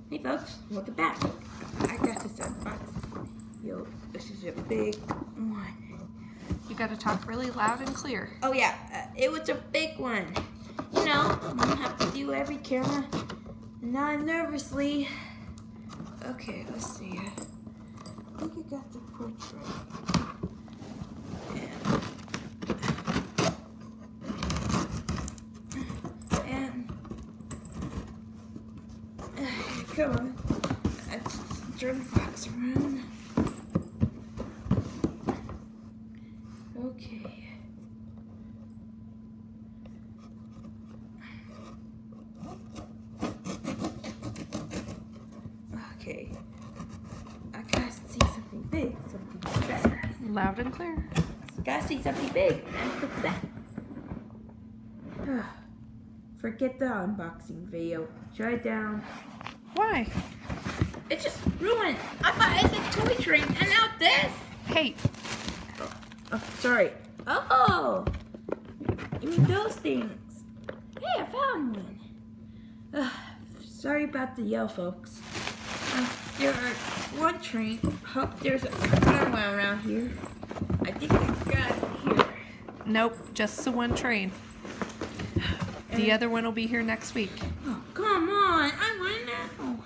Hey folks, welcome back. I got this unboxing. Yo, this is a big one. You gotta talk really loud and clear. Oh yeah, it was a big one. You know, you have to do every camera, not nervously. Okay, let's see. I think I got the portrait. And come on. Let's turn the box around. Okay. Okay. I gotta see something big, something better. Loud and clear. Gotta see something big. And what's that? Forget the unboxing video. Shut it down. Why? It's just ruined. I thought it's a toy train, and now this. Hey, Oh, sorry. Oh, you mean those things? Hey, I found one. Sorry about the yell, folks. There are one train. Hope there's another one around here. I think I got it here. nope, just the one train. The other one will be here next week. Oh, come on. I want to know.